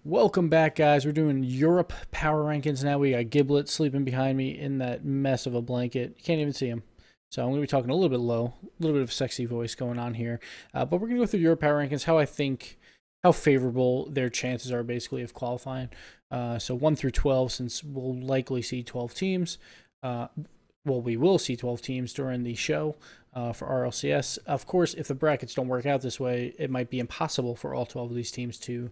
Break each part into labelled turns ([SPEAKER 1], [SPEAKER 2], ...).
[SPEAKER 1] Welcome back, guys. We're doing Europe power rankings now. We got Giblet sleeping behind me in that mess of a blanket. You can't even see him. So I'm going to be talking a little bit low, a little bit of sexy voice going on here. But we're going to go through Europe power rankings, how favorable their chances are basically of qualifying. So 1 through 12, since we'll likely see 12 teams. We will see 12 teams during the show for RLCS. Of course, if the brackets don't work out this way, it might be impossible for all 12 of these teams to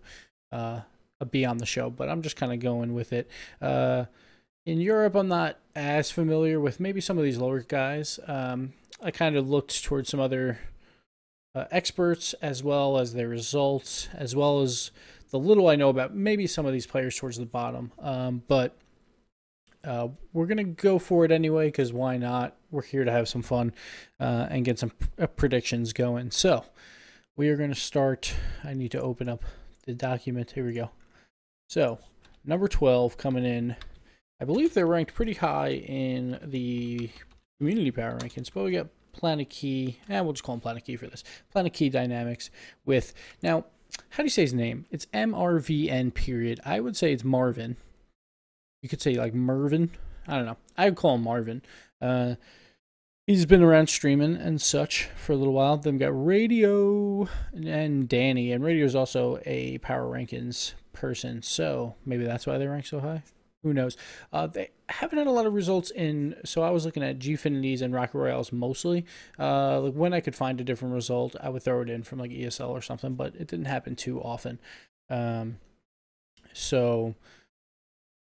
[SPEAKER 1] be on the show, but I'm just kind of going with it. In Europe, I'm not as familiar with maybe some of these lower guys. I kind of looked towards some other experts, as well as their results, as well as the little I know about maybe some of these players towards the bottom. But we're going to go for it anyway, because why not? We're here to have some fun and get some predictions going. So we are going to start. I need to open up the document. Here we go. So number 12 coming in. I believe they're ranked pretty high in the community power rankings, but we got PlanAKey, and we'll just call him PlanAKey for this. PlanAKey Dynamics with, now, how do you say his name? It's MRVN period. I would say it's Marvin. You could say like Mervin. I don't know. I would call him Marvin. He's been around streaming and such for a little while. Then we got Radio and Danny, and Radio is also a power rankings person, so maybe that's why they rank so high. Who knows? They haven't had a lot of results in, so I was looking at Gfinities and Rocket Royales mostly. Like when I could find a different result, I would throw it in from like ESL or something, but it didn't happen too often. So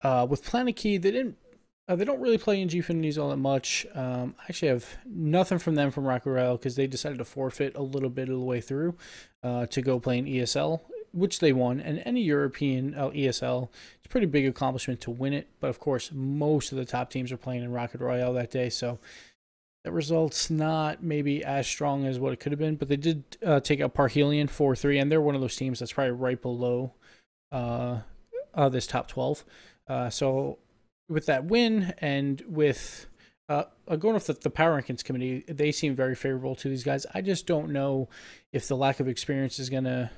[SPEAKER 1] with PlanAKey, they don't really play in Gfinities all that much. I actually have nothing from them from Rocket Royale because they decided to forfeit a little bit of the way through to go play in ESL, which they won. And any European ESL, it's a pretty big accomplishment to win it. But of course, most of the top teams are playing in Rocket Royale that day, so that result's not maybe as strong as what it could have been. But they did take out Parhelion 4-3, and they're one of those teams that's probably right below this top 12. So with that win and with going off the power rankings committee, they seem very favorable to these guys. I just don't know if the lack of experience is going to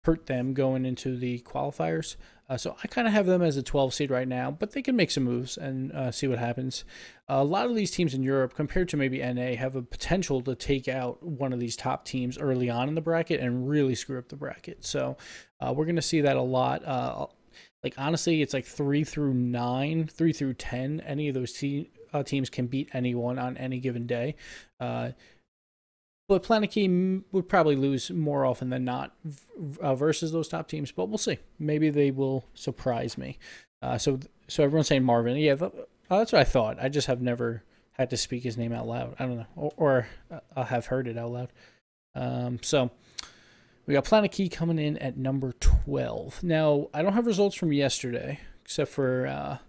[SPEAKER 1] hurt them going into the qualifiers. So I kind of have them as a 12 seed right now, but they can make some moves and see what happens. A lot of these teams in Europe, compared to maybe NA, have a potential to take out one of these top teams early on in the bracket and really screw up the bracket. So we're going to see that a lot. Like, honestly, it's like 3 through 9, 3 through 10. Any of those teams can beat anyone on any given day. But PlanAKey would probably lose more often than not versus those top teams. But we'll see. Maybe they will surprise me. So everyone's saying Marvin. Yeah, that's what I thought. I just have never had to speak his name out loud. I don't know. Or have heard it out loud. So we got PlanAKey coming in at number 12. Now, I don't have results from yesterday, except for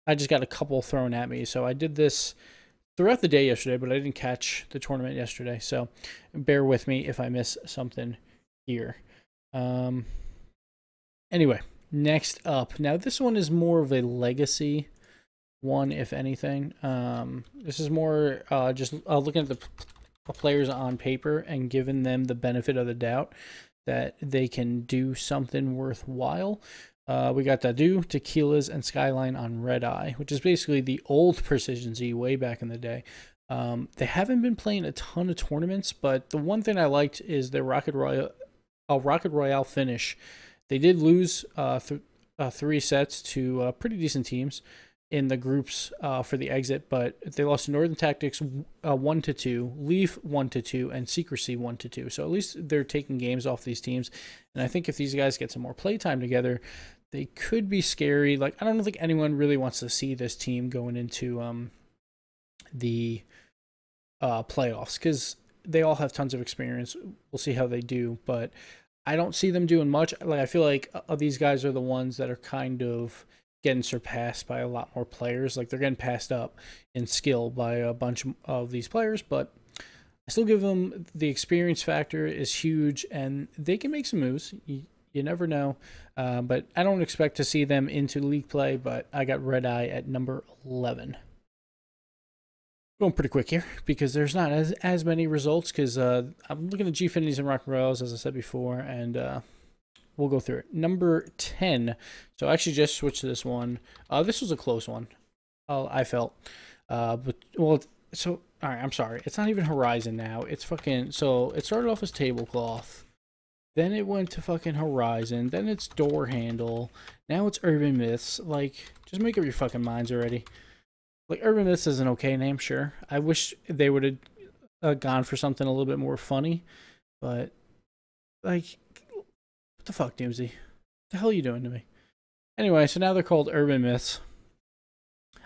[SPEAKER 1] I just got a couple thrown at me. So I did this throughout the day yesterday, but I didn't catch the tournament yesterday. So bear with me if I miss something here. Anyway, next up. Now, this one is more of a legacy one, if anything. This is more just looking at the players on paper and giving them the benefit of the doubt that they can do something worthwhile. We got Dadu, Tequilas, and Skyline on Redeye, which is basically the old Precision Z way back in the day. They haven't been playing a ton of tournaments, but the one thing I liked is their Rocket Royale finish. They did lose 3 sets to pretty decent teams in the groups for the exit, but they lost to Northern Tactics 1-2, Leaf 1-2, and Secrecy 1-2. So at least they're taking games off these teams. And I think if these guys get some more playtime together, they could be scary. Like, I don't think anyone really wants to see this team going into the playoffs, because they all have tons of experience. We'll see how they do, but I don't see them doing much. Like, I feel like these guys are the ones that are kind of getting surpassed by a lot more players. Like, they're getting passed up in skill by a bunch of these players, but I still give them the experience factor is huge, and they can make some moves. You never know, but I don't expect to see them into league play, but I got Redeye at number 11. Going pretty quick here because there's not as many results, because I'm looking at Gfinities and Rock Royals, as I said before, and we'll go through it. Number 10. So I actually just switched to this one. This was a close one. I felt. But well, so all right. I'm sorry. It's not even Horizon now. It's fucking. So it started off as Tablecloth. Then it went to fucking Horizon. Then it's Door Handle. Now it's Urban Myths. Like, just make up your fucking minds already. Like, Urban Myths is an okay name, sure. I wish they would have gone for something a little bit more funny. But, like, what the fuck, Doomsy? What the hell are you doing to me? Anyway, so now they're called Urban Myths.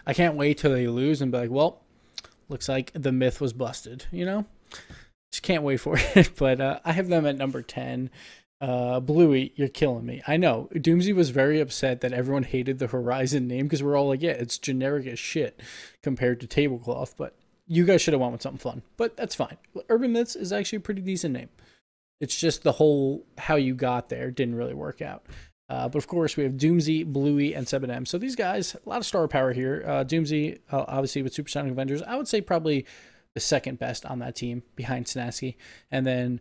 [SPEAKER 1] I can't wait till they lose and be like, well, looks like the myth was busted, you know? Just can't wait for it. But I have them at number 10. Bluey, you're killing me. I know. Doomsy was very upset that everyone hated the Horizon name because we're all like, yeah, it's generic as shit compared to Tablecloth. But you guys should have went with something fun. But that's fine. Urban Myths is actually a pretty decent name. It's just the whole how you got there didn't really work out. But of course, we have Doomsy, Bluey, and 7M. So these guys, a lot of star power here. Doomsy, obviously with Supersonic Avengers, I would say probably the second best on that team behind Snasky. And then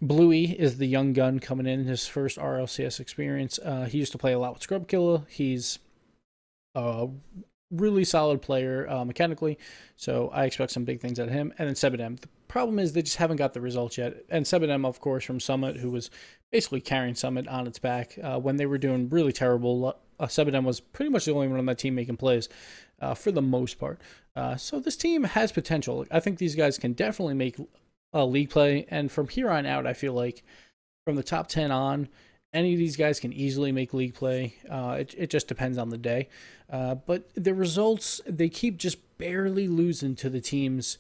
[SPEAKER 1] Bluey is the young gun coming in his first RLCS experience. He used to play a lot with Scrub Killer. He's a really solid player mechanically, so I expect some big things out of him. And then 7M. The problem is they just haven't got the results yet. And 7M, of course, from Summit, who was basically carrying Summit on its back. When they were doing really terrible, 7M was pretty much the only one on that team making plays for the most part. So this team has potential. I think these guys can definitely make league play, and from here on out, I feel like from the top 10 on, any of these guys can easily make league play. It just depends on the day. But the results, they keep just barely losing to the teams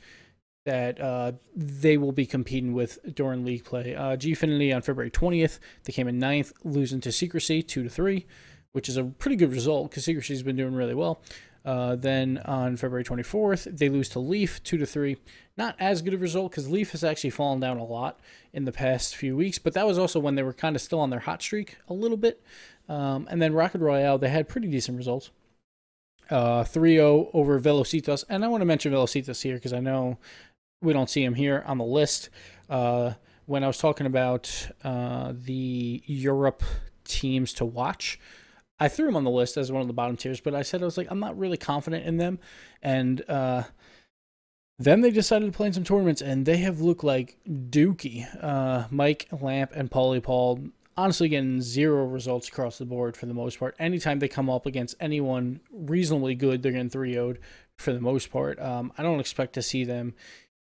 [SPEAKER 1] that they will be competing with during league play. Gfinity on February 20th, they came in 9th, losing to Secrecy 2-3, which is a pretty good result because Secrecy's been doing really well. Then on February 24th, they lose to Leaf 2-3. Not as good of a result because Leaf has actually fallen down a lot in the past few weeks, but that was also when they were kind of still on their hot streak a little bit. And then Rocket Royale, they had pretty decent results. 3-0 over Velocitas. And I want to mention Velocitas here because I know we don't see him here on the list. When I was talking about the Europe teams to watch, I threw him on the list as one of the bottom tiers, but I said I was like, I'm not really confident in them. And then they decided to play in some tournaments, and they have looked like dookie. Mike, Lamp, and Paulie Paul honestly getting 0 results across the board for the most part. Anytime they come up against anyone reasonably good, they're getting 3-0'd for the most part. I don't expect to see them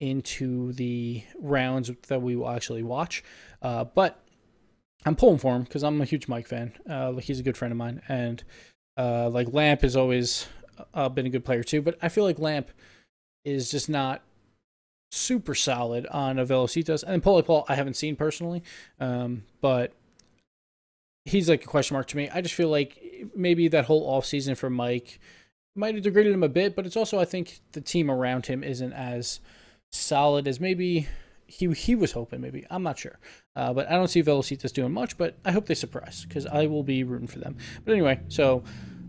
[SPEAKER 1] into the rounds that we will actually watch. But I'm pulling for him because I'm a huge Mike fan. Like, he's a good friend of mine. And like, Lamp has always been a good player too. But I feel like Lamp is just not super solid on a Velocitas. And Paulie Paul, I haven't seen personally. But he's like a question mark to me. I just feel like maybe that whole offseason for Mike might have degraded him a bit. But it's also, I think, the team around him isn't as solid as maybe he was hoping. Maybe, I'm not sure, but I don't see Velocitas doing much, but I hope they surprise because I will be rooting for them. But anyway, so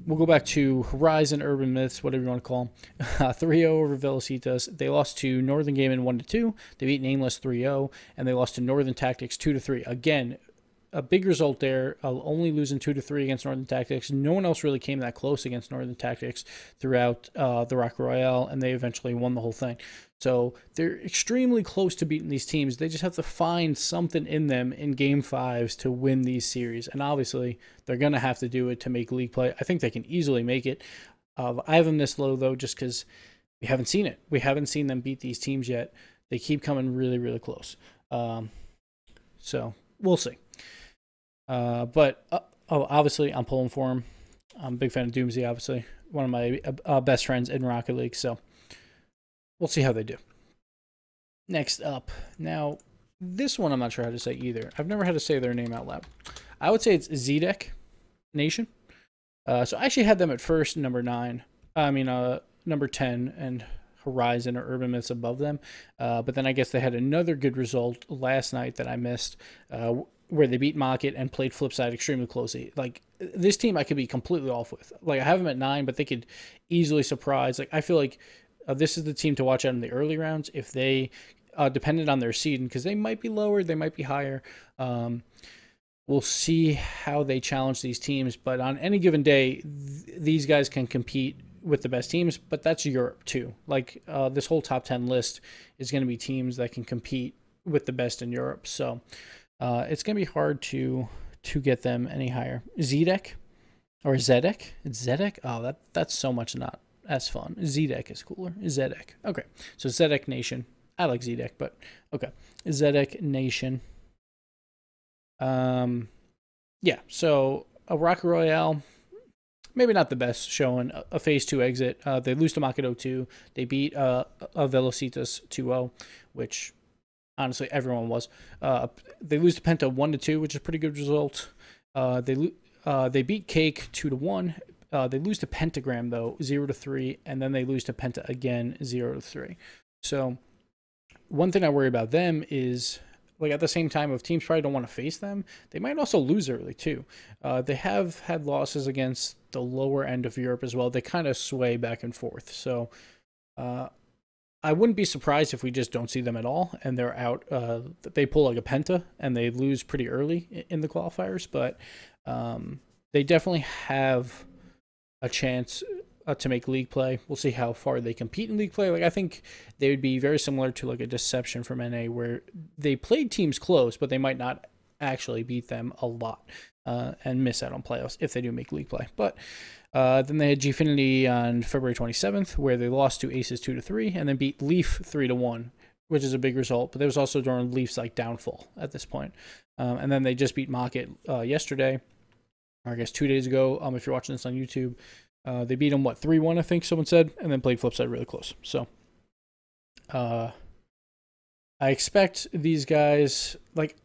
[SPEAKER 1] we'll go back to Horizon, Urban Myths, whatever you want to call them. 3-0 over Velocitas. They lost to Northern Gaming 1-2. They beat Nameless 3-0, and they lost to Northern Tactics 2-3. Again, a big result there, only losing 2-3 against Northern Tactics. No one else really came that close against Northern Tactics throughout the Rock Royale, and they eventually won the whole thing. So they're extremely close to beating these teams. They just have to find something in them in Game 5s to win these series. And obviously, they're going to have to do it to make league play. I think they can easily make it. I have them this low, though, just because we haven't seen it. We haven't seen them beat these teams yet. They keep coming really, really close. So we'll see. But obviously, I'm pulling for him. I'm a big fan of Doomsday, obviously. One of my best friends in Rocket League, so we'll see how they do. Next up. Now, this one I'm not sure how to say either. I've never had to say their name out loud. I would say it's Zedek Nation. So I actually had them at first, number 9. Number 10, and Horizon or Urban Myths above them. But then I guess they had another good result last night that I missed, where they beat Mockit and played Flipside extremely closely. Like, this team I could be completely off with. Like, I have them at 9, but they could easily surprise. Like, I feel like this is the team to watch out in the early rounds if they, depended on their seeding, because they might be lower, they might be higher. We'll we'll see how they challenge these teams. But on any given day, these guys can compete with the best teams, but that's Europe too. Like this whole top 10 list is going to be teams that can compete with the best in Europe. So it's going to be hard to get them any higher. Zedek or Zedek? It's Zedek? Oh, that's so much not as fun. Zedek is cooler. Zedek. Okay. So Zedek Nation. I like Zedek, but okay. Zedek Nation. Yeah, so a Rocket Royale, maybe not the best showing. A Phase 2 exit. They lose to Mockit 0-2. They beat a Velocitas 2-0, which honestly everyone was. They lose to Penta 1-2, which is a pretty good result. They beat Cake 2-1. They lose to Pentagram though 0-3, and then they lose to Penta again 0-3. So one thing I worry about them is, like, at the same time, if teams probably don't want to face them, they might also lose early too. They have had losses against the lower end of Europe as well. They kind of sway back and forth. So I wouldn't be surprised if we just don't see them at all and they're out. They pull like a Penta and they lose pretty early in the qualifiers, but they definitely have a chance to make league play. We'll see how far they compete in league play. Like, I think they would be very similar to like a Deception from NA, where they played teams close, but they might not actually beat them a lot and miss out on playoffs if they do make league play. But then they had Gfinity on February 27th, where they lost to Aces 2-3 and then beat Leaf 3-1, which is a big result. But there was also during Leaf's like downfall at this point. And then they just beat Mockit yesterday, or I guess 2 days ago. If you're watching this on YouTube. They beat them, 3-1, I think someone said, and then played Flipside really close. So I expect these guys, like,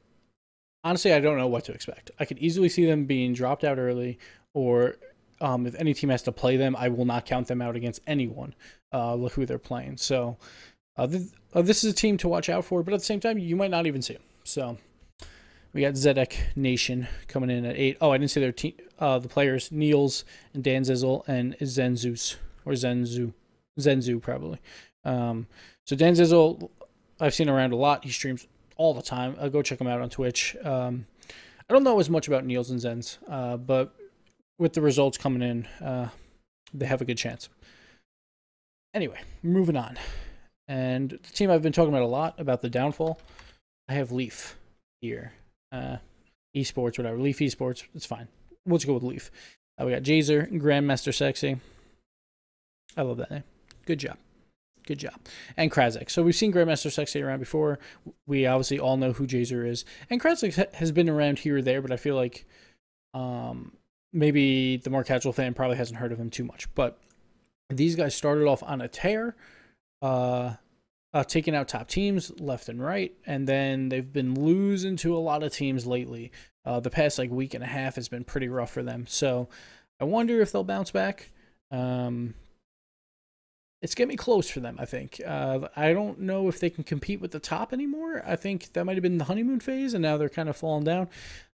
[SPEAKER 1] honestly, I don't know what to expect. I could easily see them being dropped out early, or if any team has to play them, I will not count them out against anyone, look who they're playing. So this is a team to watch out for, but at the same time, you might not even see them. So we got Zedek Nation coming in at 8. Oh, I didn't say their team. The players, Niels and Dan Zizzle and Zenzus, or Zenzu probably. So Dan Zizzle, I've seen around a lot. He streams all the time. Go check him out on Twitch. I don't know as much about Niels and Zenz, but with the results coming in, they have a good chance. Anyway, moving on. And the team I've been talking about a lot, about the downfall, I have Leaf here. Esports, whatever. Leaf Esports, it's fine. We'll just go with Leaf. We got Jazer, Grandmaster Sexy. I love that name. Good job. Good job. And Krazek. So we've seen Grandmaster Sexy around before. We obviously all know who Jazer is. And Krazek has been around here or there, but I feel like maybe the more casual fan probably hasn't heard of him too much. But these guys started off on a tear, taking out top teams left and right, and then they've been losing to a lot of teams lately. The past like week and a half has been pretty rough for them. So I wonder if they'll bounce back. It's going to be close for them, I think. I don't know if they can compete with the top anymore. I think that might have been the honeymoon phase, and now they're kind of falling down.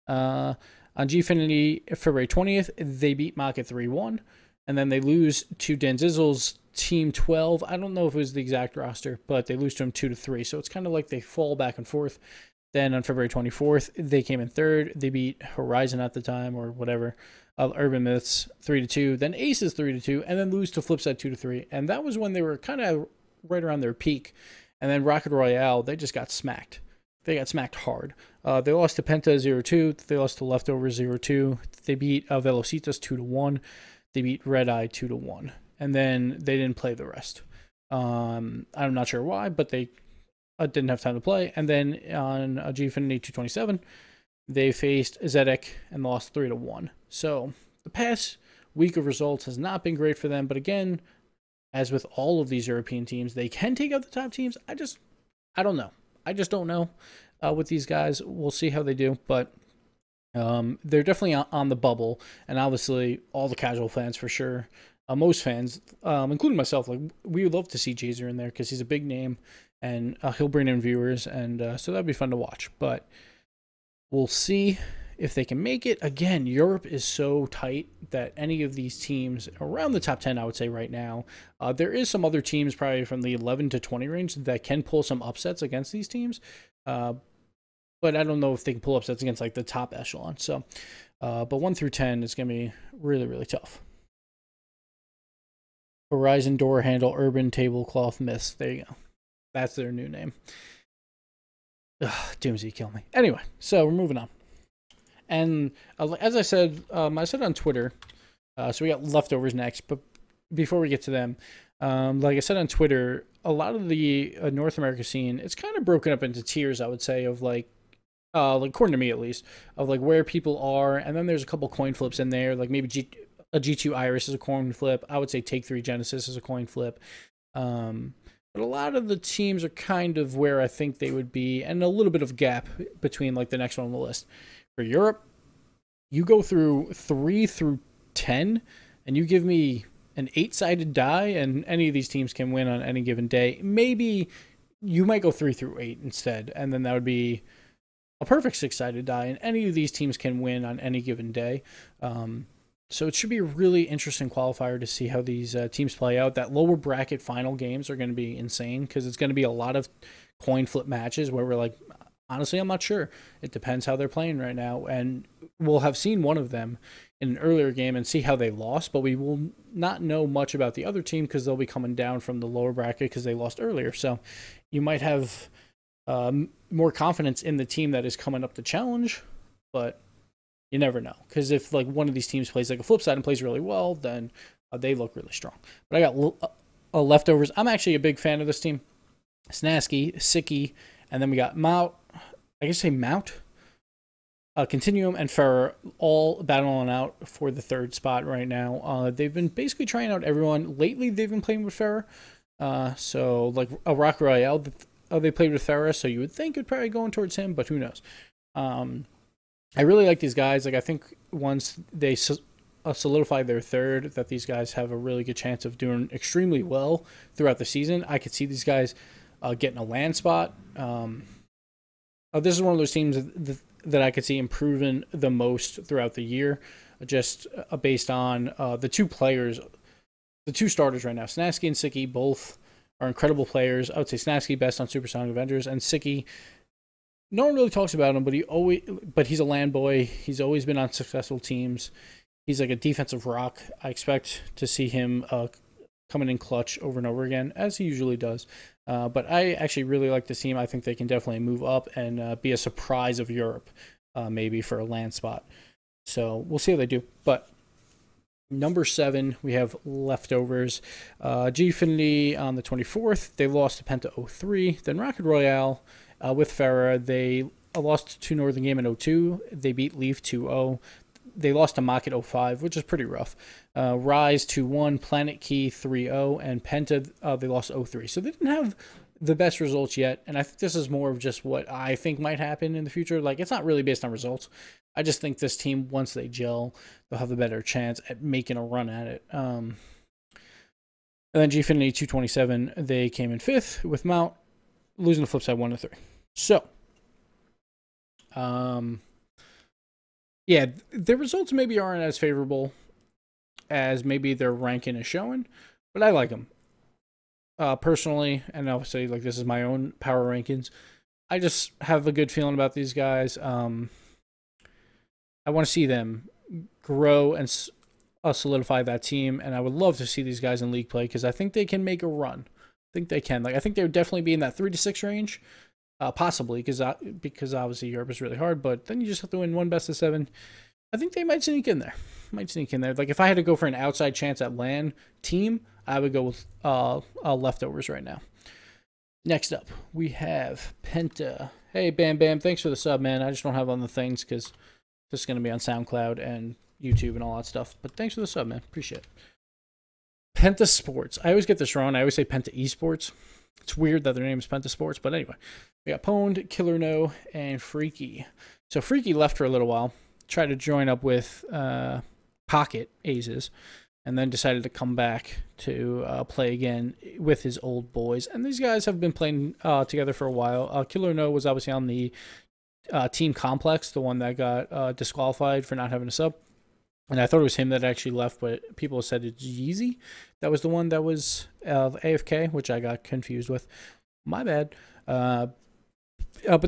[SPEAKER 1] On Gfinity, February 20th, they beat Mockit 3-1, and then they lose to Danzizzle's Team 12. I don't know if it was the exact roster, but they lose to him 2-3. So it's kind of like they fall back and forth. Then on February 24th, they came in third. They beat Horizon at the time, or whatever. Urban Myths 3-2. Then Aces 3-2, and then lose to Flipside 2-3. And that was when they were kind of right around their peak. And then Rocket Royale, they just got smacked. They got smacked hard. They lost to Penta 0-2. They lost to Leftovers 0-2. They beat Velocitas 2-1. They beat Redeye 2-1. And then they didn't play the rest. I'm not sure why, but they didn't have time to play. And then on Gfinity 227, they faced Zedek and lost 3-1. So the past week of results has not been great for them. But again, as with all of these European teams, they can take out the top teams. I don't know. I just don't know with these guys. We'll see how they do. But they're definitely on the bubble. And obviously all the casual fans for sure. Most fans, including myself, like, we would love to see Jazer in there because he's a big name and he'll bring in viewers, and so that'd be fun to watch. But we'll see if they can make it. Again, Europe is so tight that any of these teams around the top 10, I would say right now, there is some other teams probably from the 11 to 20 range that can pull some upsets against these teams. but I don't know if they can pull upsets against like the top echelon. So, but 1 through 10 is going to be really, really tough. Horizon Door Handle Urban Tablecloth Myths. There you go. That's their new name. Ugh, Doomsday, kill me. Anyway, so we're moving on. And as I said on Twitter, so we got leftovers next, but before we get to them, like I said on Twitter, a lot of the North America scene, it's kind of broken up into tiers, I would say, of like according to me at least, of like where people are, and then there's a couple coin flips in there, like maybe a G2 Iris is a coin flip. I would say Take 3 Genesis is a coin flip. But a lot of the teams are kind of where I think they would be, and a little bit of gap between like the next one on the list. For Europe, you go through 3 through 10, and you give me an 8-sided die, and any of these teams can win on any given day. Maybe you might go 3 through 8 instead, and then that would be a perfect 6-sided die, and any of these teams can win on any given day. So it should be a really interesting qualifier to see how these teams play out. That lower bracket final games are going to be insane because it's going to be a lot of coin flip matches where we're like, honestly, I'm not sure. It depends how they're playing right now. And we'll have seen one of them in an earlier game and see how they lost, but we will not know much about the other team because they'll be coming down from the lower bracket because they lost earlier. So you might have more confidence in the team that is coming up to challenge, but you never know, because if like one of these teams plays like a Flipside and plays really well, then they look really strong. But I got leftovers. I'm actually a big fan of this team. Snasky, Sicky, and then we got Mount. I guess say Mount, Continuum, and Ferrer all battling out for the 3rd spot right now. They've been basically trying out everyone. Lately, they've been playing with Ferrer. So like a Rock Royale, they played with Ferrer, so you would think it'd probably going towards him, but who knows? I really like these guys. Like I think once they solidify their 3rd, that these guys have a really good chance of doing extremely well throughout the season. I could see these guys getting a land spot. This is one of those teams that I could see improving the most throughout the year, just based on the 2 players, the 2 starters right now. Snasky and Sicky both are incredible players. I would say Snasky best on Supersonic Avengers, and Sicky, no one really talks about him, but he's a land boy. He's always been on successful teams. He's like a defensive rock. I expect to see him coming in clutch over and over again, as he usually does. But I actually really like this team. I think they can definitely move up and be a surprise of Europe, maybe for a land spot. So we'll see how they do. But number 7, we have leftovers. Gfinity on the 24th. They lost to Penta 03. Then Rocket Royale. With Ferrer, they lost to Northern Game in 02. They beat Leaf 2-0. They lost to Mockit 05, which is pretty rough. Rise 2-1, Planetkey 3-0, and Penta, they lost 03. So they didn't have the best results yet, and I think this is more of just what I think might happen in the future. Like, it's not really based on results. I just think this team, once they gel, they'll have a better chance at making a run at it. And then Gfinity 227, they came in 5th with Mount, losing the Flipside 1-3. So, yeah, their results maybe aren't as favorable as maybe their ranking is showing, but I like them. Personally, and obviously, like, this is my own power rankings. I just have a good feeling about these guys. I want to see them grow and solidify that team, and I would love to see these guys in league play because I think they can make a run. I think they can. Like, I think they would definitely be in that 3 to 6 range, possibly, because obviously Europe is really hard. But then you just have to win 1 best-of-7. I think they might sneak in there. Like, if I had to go for an outside chance at LAN team, I would go with leftovers right now. Next up, we have Penta. Hey, Bam Bam, thanks for the sub, man. I just don't have on the things because this is going to be on SoundCloud and YouTube and all that stuff. But thanks for the sub, man. Appreciate it. Penta Sports. I always get this wrong. I always say Penta Esports. It's weird that their name is Penta Sports, but anyway. We got Pwned, Killer No, and Freaky. So Freaky left for a little while, tried to join up with Pocket Aces, and then decided to come back to play again with his old boys. And these guys have been playing together for a while. Killer No was obviously on the Team Complex, the one that got disqualified for not having a sub. And I thought it was him that actually left, but people said it's Yeezy. That was the one that was AFK, which I got confused with. My bad. But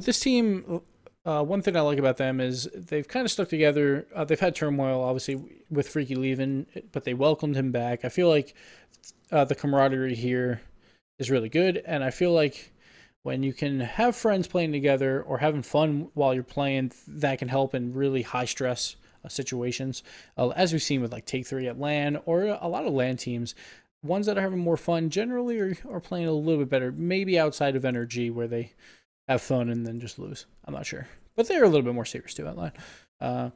[SPEAKER 1] this team, one thing I like about them is they've kind of stuck together. They've had turmoil, obviously, with Freaky leaving, but they welcomed him back. I feel like the camaraderie here is really good, and I feel like when you can have friends playing together or having fun while you're playing, that can help in really high-stress situations. As we've seen with like Take-3 at LAN or a lot of LAN teams, ones that are having more fun generally are playing a little bit better, maybe outside of NRG where they have fun and then just lose. I'm not sure. But they're a little bit more serious too at LAN.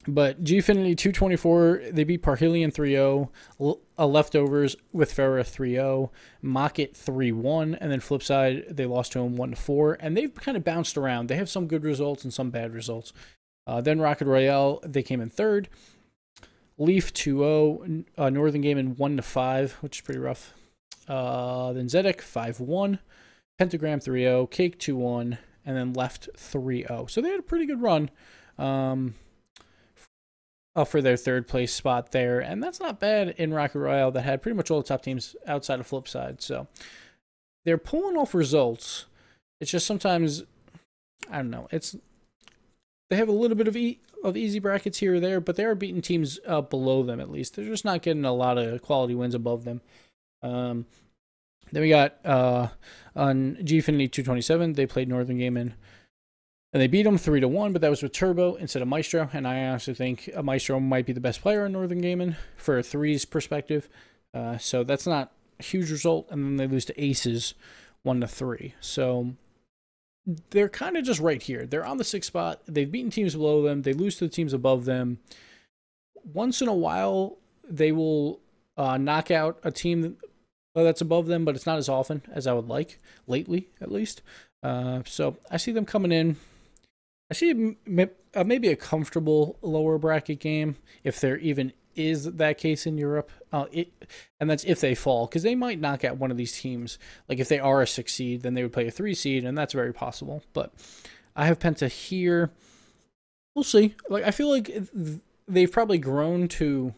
[SPEAKER 1] But Gfinity 224, they beat Parhelion 3-0, Leftovers with Farah 3-0, Mockit 3-1, and then Flipside, they lost to him 1-4, and they've kind of bounced around. They have some good results and some bad results. Then Rocket Royale, they came in third. Leaf 2-0, Northern Gaming 1-5, which is pretty rough. Then Zedek 5-1, Pentagram 3-0, Cake 2-1, and then Left 3-0. So they had a pretty good run for their third place spot there, and that's not bad in Rocket Royale that had pretty much all the top teams outside of Flipside. So they're pulling off results. It's just sometimes, I don't know, they have a little bit of easy brackets here or there, but they are beating teams below them at least. They're just not getting a lot of quality wins above them. Then we got on Gfinity 227, they played Northern Gaming, and they beat them 3-1, but that was with Turbo instead of Maestro, and I honestly think Maestro might be the best player in Northern Gaming for a threes perspective. So that's not a huge result, and then they lose to Aces 1-3. So they're kind of just right here. They're on the 6th spot. They've beaten teams below them. They lose to the teams above them. Once in a while, they will knock out a team that's above them, but it's not as often as I would like, lately at least. So I see them coming in. I see maybe a comfortable lower bracket game, if there even is that case in Europe. And that's if they fall, because they might knock out one of these teams. Like if they are a 6 seed, then they would play a 3 seed, and that's very possible. But I have Penta here. We'll see. Like I feel like they've probably grown to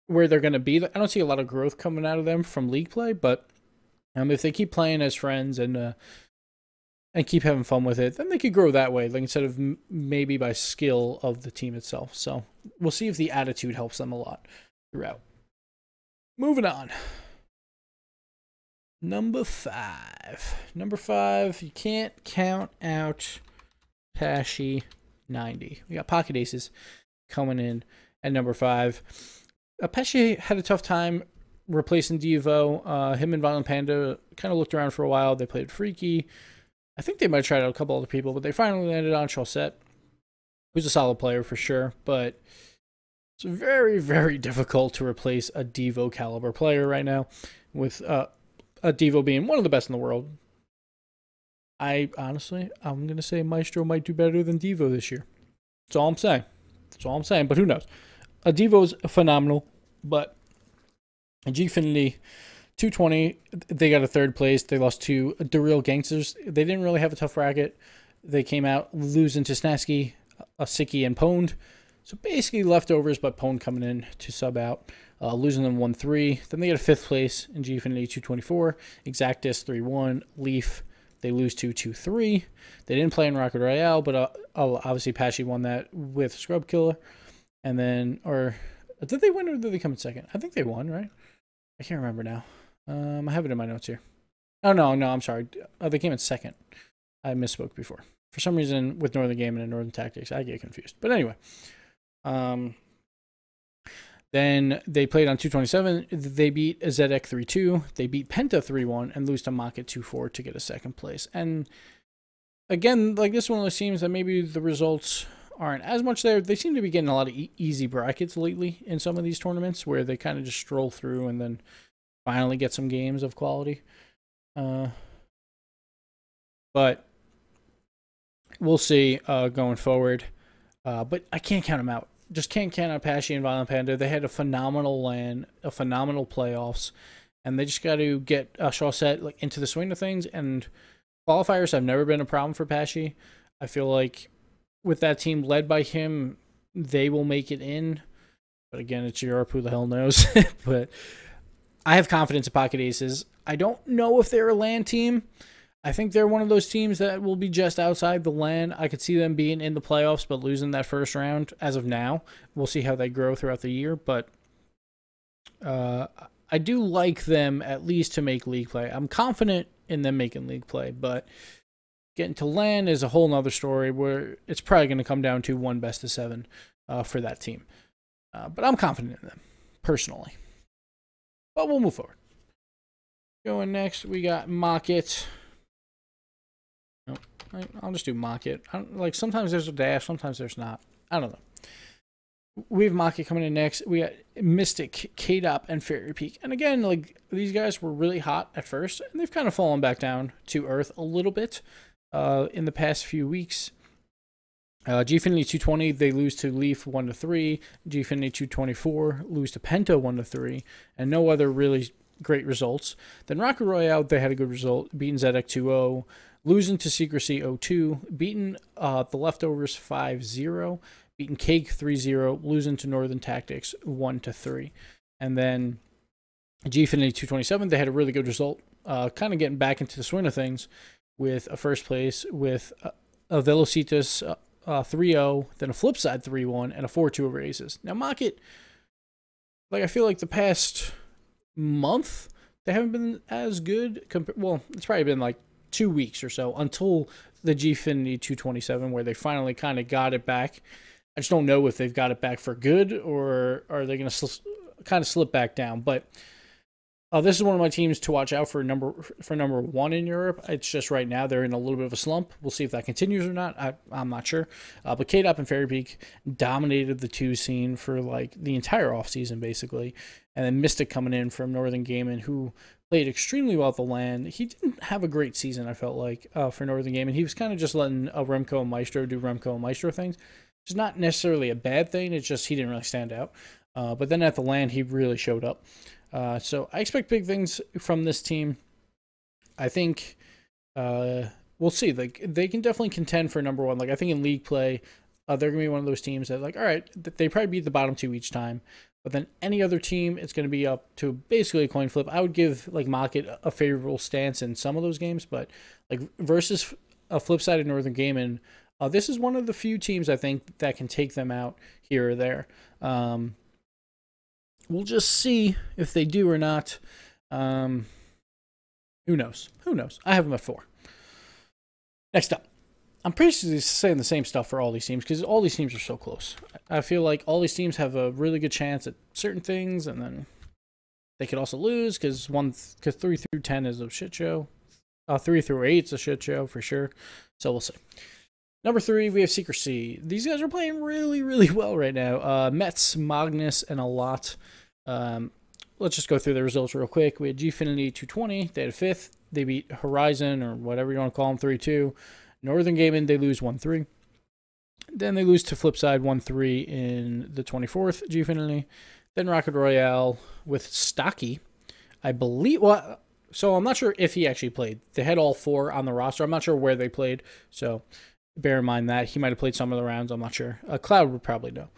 [SPEAKER 1] where they're going to be. I don't see a lot of growth coming out of them from league play, but if they keep playing as friends and keep having fun with it, then they could grow that way, like instead of maybe by skill of the team itself. So we'll see if the attitude helps them a lot throughout. Moving on. Number 5. Number 5, you can't count out Pashy 90. We got Pocket Aces coming in at number 5. Pesci had a tough time replacing Devo. Him and Violent Panda kind of looked around for a while. They played Freaky. I think they might have tried out a couple other people, but they finally landed on Chaussette, who's a solid player for sure, but it's very, very difficult to replace a Devo caliber player right now, with a Devo being one of the best in the world. I'm going to say Maestro might do better than Devo this year. That's all I'm saying. That's all I'm saying, but who knows? A Devo's phenomenal, but Gfinity 220, they got a 3rd place. They lost to the Real Gangsters. They didn't really have a tough bracket. They came out losing to Snasky, Siki, and Pwned. So basically leftovers, but Pwned coming in to sub out, losing them 1-3. Then they get a 5th place in Gfinity 224. Exactus 3-1. Leaf, they lose to 2-3. They didn't play in Rocket Royale, but obviously Pashy won that with Scrub Killer. And then, or did they win or did they come in 2nd? I think they won, right? I can't remember now. I have it in my notes here. Oh, no, I'm sorry. They came in 2nd. I misspoke before. For some reason, with Northern Gaming and Northern Tactics, I get confused. But anyway. Then they played on 227. They beat Zedek 3-2. They beat Penta 3-1 and lose to Mockit 2-4 to get a 2nd place. And again, like this one seems that maybe the results aren't as much there. They seem to be getting a lot of easy brackets lately in some of these tournaments where they kind of just stroll through and then finally get some games of quality. But we'll see going forward. But I can't count them out. Just can't count out Pashy and Violent Panda. They had a phenomenal LAN, a phenomenal playoffs, and they just got to get Chaussette like into the swing of things. And qualifiers have never been a problem for Pashy. I feel like with that team led by him, they will make it in. But again, it's Europe. Who the hell knows? But I have confidence in Pocket Aces. I don't know if they're a LAN team. I think they're one of those teams that will be just outside the LAN. I could see them being in the playoffs, but losing that first round as of now. We'll see how they grow throughout the year, but I do like them at least to make league play. I'm confident in them making league play, but getting to LAN is a whole nother story where it's probably going to come down to one best of 7 for that team. But I'm confident in them, personally. But we'll move forward. Going next, we got Mockit. Nope. I'll just do Mockit. Like, sometimes there's a dash, sometimes there's not. I don't know. We have Mockit coming in next. We got Mystic, KDOP, and Fairy Peak. And again, like, these guys were really hot at first, and they've kind of fallen back down to earth a little bit in the past few weeks. Gfinity 220, they lose to Leaf 1-3. Gfinity 224 lose to Penta 1-3, and no other really great results. Then Rocket Royale, they had a good result, beating Zedek 2-0, losing to Secrecy 0-2, beating the Leftovers 5-0, beating Cake 3-0, losing to Northern Tactics 1-3. And then Gfinity 227, they had a really good result, kind of getting back into the swing of things with a first place with a Velocitas 3-0, then a Flipside 3-1, and a 4-2 over Aces. Now, Mockit, like, I feel like the past month, they haven't been as good. Well, it's probably been like 2 weeks or so until the Gfinity 227, where they finally kind of got it back. I just don't know if they've got it back for good, or are they going to kind of slip back down. But this is one of my teams to watch out for number 1 in Europe. It's just right now they're in a little bit of a slump. We'll see if that continues or not. I'm not sure. But KDOP and Fairy Peak dominated the 2 scene for like the entire offseason, basically. And then Mystic coming in from Northern Gaming, who played extremely well at the LAN. He didn't have a great season, I felt like, for Northern Gaming. He was kind of just letting Remco and Maestro do Remco and Maestro things. It's not necessarily a bad thing. It's just he didn't really stand out. But then at the LAN, he really showed up. So I expect big things from this team. I think we'll see. Like, they can definitely contend for number 1. Like, I think in league play, they're going to be one of those teams that, like, all right, they probably beat the bottom 2 each time. But then any other team, it's going to be up to basically a coin flip. I would give, like, Mockit a favorable stance in some of those games. But, like, versus a Flipside and Northern Gaming, this is one of the few teams, I think, that can take them out here or there. We'll just see if they do or not. Who knows? Who knows? I have them at 4. Next up. I'm pretty saying the same stuff for all these teams because all these teams are so close. I feel like all these teams have a really good chance at certain things, and then they could also lose because 3 through 10 is a shit show. 3 through 8 is a shit show for sure. So we'll see. Number 3, we have Secrecy. These guys are playing really, really well right now. Mets, Magnus, and a lot. Let's just go through the results real quick. We had Gfinity 220. They had a 5th. They beat Horizon, or whatever you want to call them, 3-2. Northern Gaming, they lose 1-3. Then they lose to Flipside 1-3 in the 24th Gfinity. Then Rocket Royale with Stocky, I believe. Well, so I'm not sure if he actually played. They had all 4 on the roster. I'm not sure where they played, so bear in mind that. He might have played some of the rounds. I'm not sure. Cloud would probably know.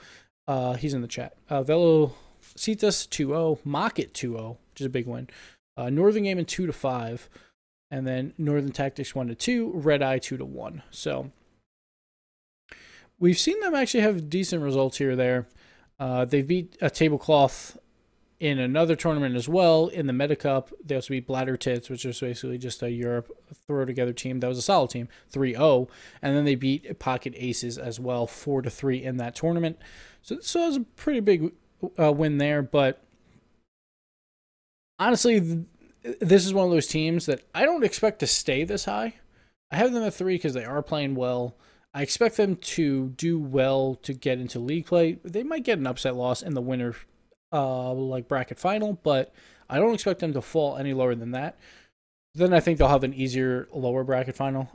[SPEAKER 1] He's in the chat. Velocitas 2-0. Mockit 2-0, which is a big win. Northern Gaming 2-5. And then Northern Tactics 1-2, Redeye 2-1. So we've seen them actually have decent results here or there. They've beat a Tablecloth in another tournament as well in the Meta Cup. They also beat Bladder Tits, which is basically just a Europe throw together team. That was a solid team, 3-0. And then they beat Pocket Aces as well, 4-3 in that tournament. So it was a pretty big win there. But honestly, this is one of those teams that I don't expect to stay this high. I have them at 3 because they are playing well. I expect them to do well to get into league play. They might get an upset loss in the winner like bracket final, but I don't expect them to fall any lower than that. Then I think they'll have an easier lower bracket final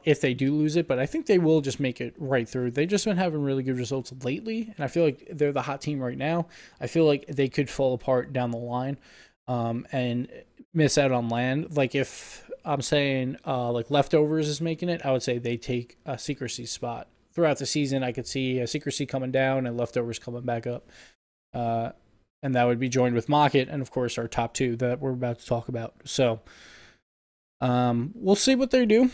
[SPEAKER 1] if they do lose it, but I think they will just make it right through. They've just been having really good results lately, and I feel like they're the hot team right now. I feel like they could fall apart down the line. And miss out on land. Like, if I'm saying like Leftovers is making it, I would say they take a Secrecy's spot. Throughout the season, I could see a Secrecy coming down and Leftovers coming back up. And that would be joined with Mockit and, of course, our top 2 that we're about to talk about. So We'll see what they do.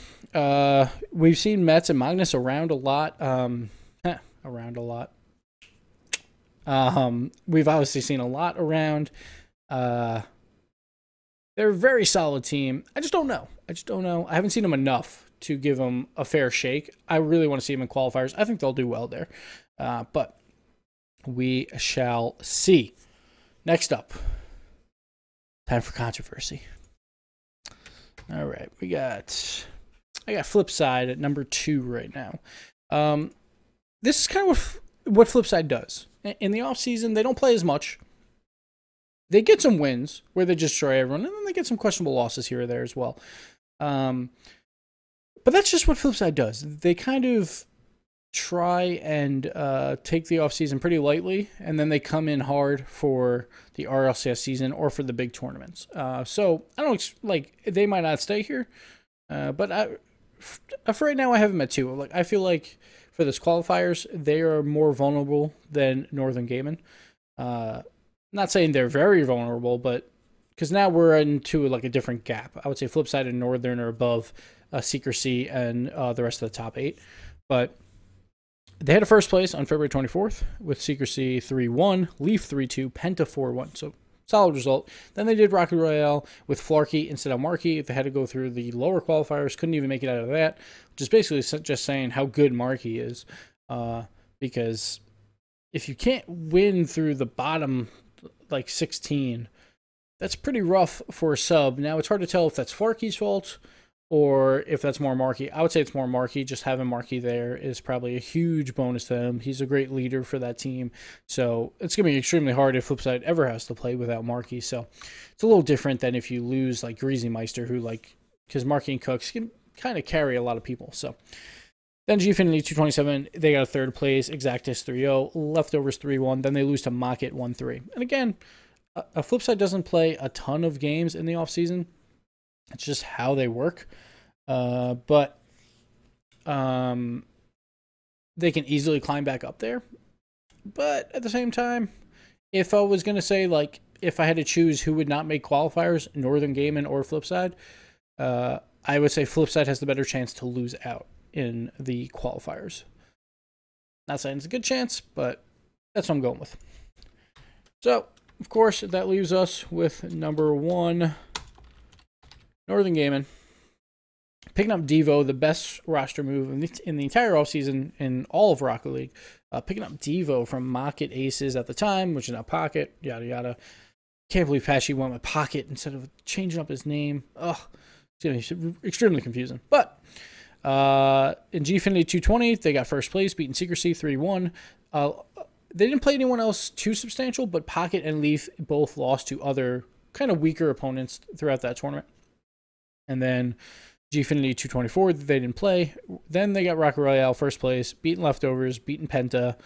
[SPEAKER 1] We've seen Mets and Magnus around a lot. Around a lot. We've obviously seen a lot around. They're a very solid team. I just don't know. I haven't seen them enough to give them a fair shake. I really want to see them in qualifiers. I think they'll do well there. But we shall see. Next up, time for controversy. All right, I got Flipside at number 2 right now. This is kind of what Flipside does. In the offseason, they don't play as much. They get some wins where they just destroy everyone, and then they get some questionable losses here or there as well. But that's just what Flipside does. They kind of try and take the offseason pretty lightly, and then they come in hard for the RLCS season or for the big tournaments. So I don't like they might not stay here, but for right now I have them at 2. Like I feel like for this qualifiers they are more vulnerable than Northern Gaming. Not saying they're very vulnerable, but because now we're into like a different gap. I would say Flipside and Northern are above Secrecy and the rest of the top 8, but they had a first place on February 24th with Secrecy 3-1, Leaf 3-2, Penta 4-1. So solid result. Then they did Rocket Royale with Flarkey instead of Markey. They had to go through the lower qualifiers. Couldn't even make it out of that, which is basically just saying how good Markey is. Because if you can't win through the bottom like 16, that's pretty rough for a sub. Now it's hard to tell if that's Flarkey's fault or if that's more Markey. I would say it's more Markey. Just having Markey there is probably a huge bonus to him. He's a great leader for that team. So it's going to be extremely hard if Flipside ever has to play without Markey. So it's a little different than if you lose like Greasy Meister, who because Markey and Cooks can kind of carry a lot of people. So then Gfinity 227, they got a third place, Exactus 3-0, Leftovers 3-1. Then they lose to Mockit 1-3. And again, a Flipside doesn't play a ton of games in the offseason. It's just how they work. But they can easily climb back up there. But at the same time, if I was going to say, like, if I had to choose who would not make qualifiers, Northern Gaming or Flipside, I would say Flipside has the better chance to lose out in the qualifiers. Not saying it's a good chance, but that's what I'm going with. So, of course, that leaves us with number 1, Northern Gaming. Picking up Devo, the best roster move in the entire offseason in all of Rocket League. Picking up Devo from Mockit Aces at the time, which is now Pocket, yada yada. Can't believe Pesci went with Pocket instead of changing up his name. Ugh, it's going to be extremely confusing. But in Gfinity 220, they got first place, beating Secrecy 3-1. They didn't play anyone else too substantial, but Pocket and Leaf both lost to other kind of weaker opponents throughout that tournament. And then Gfinity 224, they didn't play. Then they got Rocket Royale first place, beating Leftovers, beating Penta,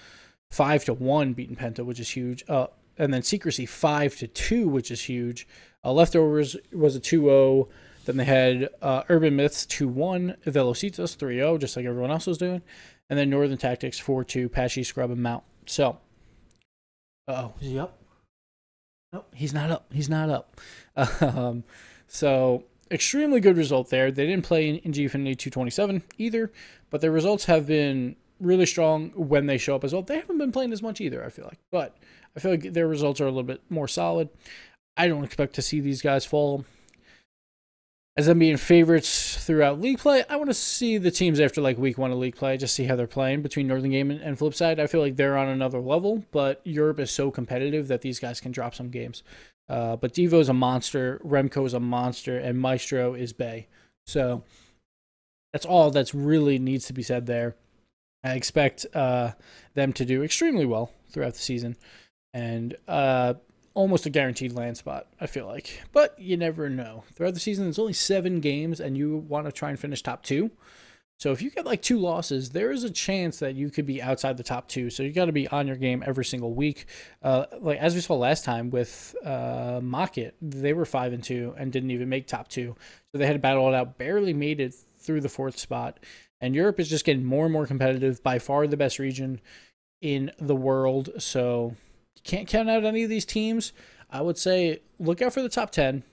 [SPEAKER 1] 5-1, beating Penta, which is huge. And then Secrecy 5-2, which is huge. Leftovers was a 2-0. Then they had Urban Myths 2-1, Velocitas 3-0, just like everyone else was doing. And then Northern Tactics 4-2, Pesci, Scrub, and Mount. So, is he up? Nope, he's not up. He's not up. So, extremely good result there. They didn't play in Gfinity 227 either, but their results have been really strong when they show up as well. They haven't been playing as much either, I feel like. But I feel like their results are a little bit more solid. I don't expect to see these guys fall as them being favorites throughout league play. I want to see the teams after like week 1 of league play, just see how they're playing between Northern Gaming and Flipside. I feel like they're on another level, but Europe is so competitive that these guys can drop some games. But Devo is a monster, Remco is a monster, and Maestro is Bay. So that's all that's really needs to be said there. I expect them to do extremely well throughout the season, and almost a guaranteed land spot, I feel like. But you never know. Throughout the season, there's only 7 games, and you want to try and finish top 2. So if you get like 2 losses, there is a chance that you could be outside the top 2. So you got to be on your game every single week. Like as we saw last time with Mockit, they were 5-2 and didn't even make top 2. So they had to battle it out, barely made it through the 4th spot. And Europe is just getting more and more competitive. By far the best region in the world. So you can't count out any of these teams. I would say look out for the top 10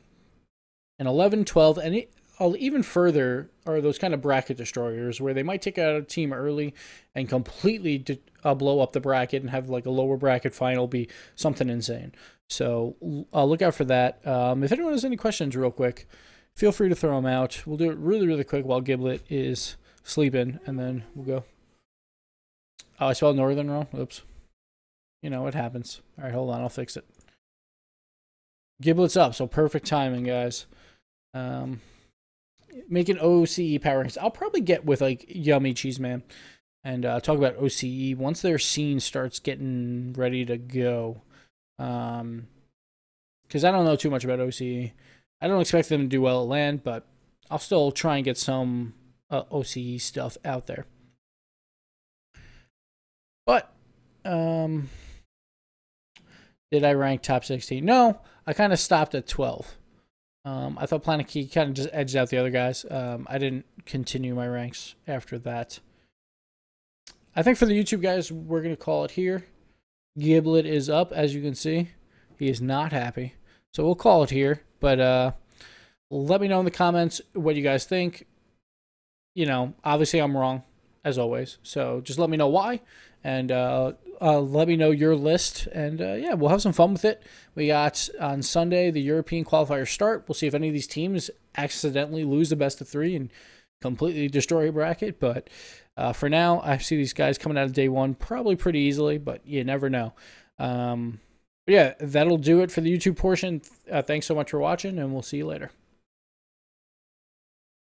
[SPEAKER 1] and 11, 12, and even further are those kind of bracket destroyers where they might take out a team early and completely blow up the bracket and have like a lower bracket final be something insane. So look out for that. If anyone has any questions real quick, feel free to throw them out. We'll do it really, really quick while Giblet is sleeping, and then we'll go. Oh, I spelled Northern wrong. Oops. You know, it happens. All right, hold on. I'll fix it. Giblet's up, so perfect timing, guys. Making OCE power rankings. I'll probably get with, like, Yummy Cheese Man and talk about OCE once their scene starts getting ready to go. Because I don't know too much about OCE. I don't expect them to do well at LAN, but I'll still try and get some OCE stuff out there. But, did I rank top 16? No, I kind of stopped at 12. I thought PlanAKey kind of just edged out the other guys. I didn't continue my ranks after that. I think for the YouTube guys, we're going to call it here. Giblet is up, as you can see. He is not happy. So we'll call it here. But let me know in the comments what you guys think. You know, obviously I'm wrong, as always. So just let me know why. And let me know your list. And yeah, we'll have some fun with it. We got on Sunday the European qualifier start. We'll see if any of these teams accidentally lose the best of 3 and completely destroy a bracket. But for now, I see these guys coming out of day 1 probably pretty easily, but you never know. But yeah, that'll do it for the YouTube portion. Thanks so much for watching, and we'll see you later.